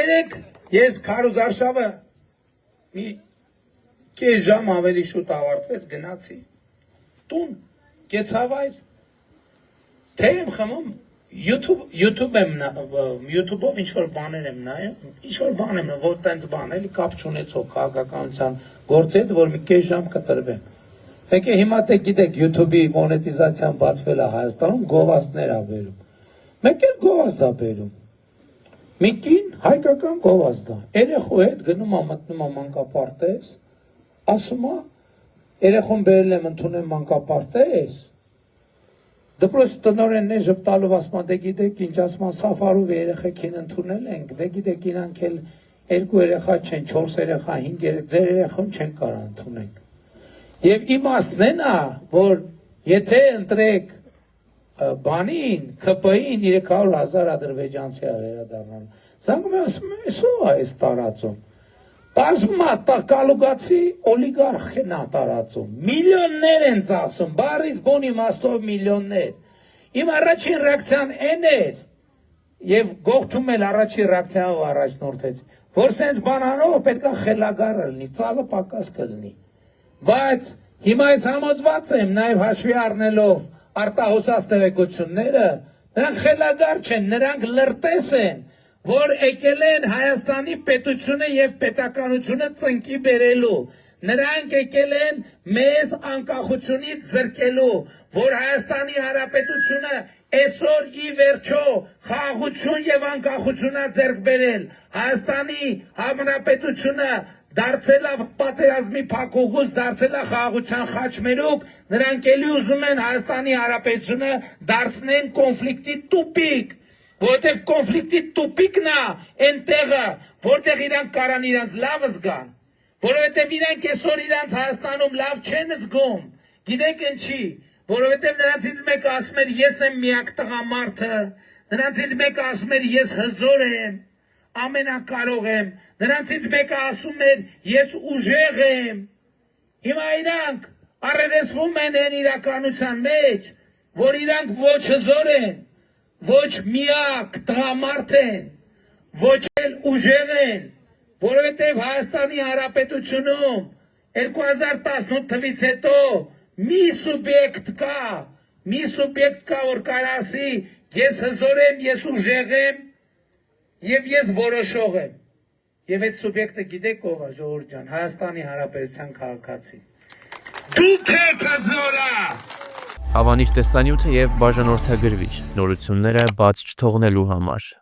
երեք ես քարոզարշավը մի կես ժամ ավելի շուտ ավարտվեց գնացի տուն կեցավայր թե եմ խմում YouTube-ով ինչ-որ բաներ եմ նայում, ինչ-որ բան եմ նայում, որ տենց բան էլի կապ չունեցող քաղաքականության գործի հետ, որ մի կես ժամ կտրվեմ։ Եկե հիմա թե գիտեք YouTube-ի մոնետիզացիան բացվել է Հայաստանում, գովազդներ ա բերում։ Մեկ էլ գովազդ ա բերում։ Մի կին հայկական գովազդ ա։ Երեխու հետ գնում ա մտնում ա մանկապարտեզ, ասում ա երեխուն բերել եմ ընդունել մանկապարտեզ Դպրոց տնօրենն է ժպտալով ասում դե գիտեք ինչ ասում սաֆարով երեխեքին ընդունել ենք դե գիտեք իրանք էլ 2 երեխա չեն 4 երեխա 5 երեխա ձեր երեխուն չեն կարող ընդունենք եւ իմաստն է նա որ եթե ընտրեք բանին ԿՊ-ին 300,000 ադրբեջանցի ա վերադառնան ցանկում ասում էսո այս տարածում Բազմա կալուգացի օլիգարխեն ա տարածում, միլիոններ են ծախսում, բարից բուն իմաստով միլիոններ, իմ առաջին ռեակցիան են էր, և գողթում էլ առաջին ռեակցիան առաջնորդեց, որ սենց բանանով պետք է խելագար լինի, ծալը պակաս կլինի, բայց հիմա ես համոզված եմ, նաև հաշվի առնելով արտահոսած տեղեկությունները, նրանք խելագար չեն, նրանք լրտես են, որ եկել են Հայաստանի պետությունը և պետականությունը ծնկի բերելու, նրանք եկել են մեզ անկախությունից զրկելու, որ Հայաստանի Հանրապետությունը այսօր ի վերջո խաղաղություն և անկախությունա ձեռք բերել, Հայաստանի Հանրապետությունը դարձել է պատերազմի փակուղուց, դարձել է խաղաղության խաչմերուկ, նրանք էլի ուզում են Հայաստանի Հանրապետությունը դարձնեն կոնֆլիկտի տուպիկ, որտեղ կոնֆլիկտի տուպիկն է այն տեղը, որտեղ իրանք կարան իրանց լավ զգան, որովհետև իրանք այսօր իրանց Հայաստանում լավ չեն զգում, գիտեք ինչի, որովհետև նրանցից մեկը ասում էր ես եմ միակ տղամարդը, նրանցից մեկը ասում էր ես հզոր եմ, ամենակարող եմ, նրանցից մեկը ասում էր ես ուժեղ եմ, հիմա իրանք առերեսվում են այն իրականության մեջ, որ իրանք ոչ հզոր են, ոչ միակ տղամարդ են, ոչ էլ ուժեղ են, որովհետև Հայաստանի Հանրապետությունում 2018 թվից հետո մի սուբյեկտ կա, որ կարա ասի ես հզոր եմ, ես ուժեղ եմ և ես որոշող եմ, և այդ սուբյեկտը գիտեք ով է ժողովուրդ ջան, Հայաստանի Հանրապետության քաղաքացին, դուք եք հզորը, Հավանիչ տեսանյութը և բաժանորդագրվիչ նորությունները բաց չթողնելու համար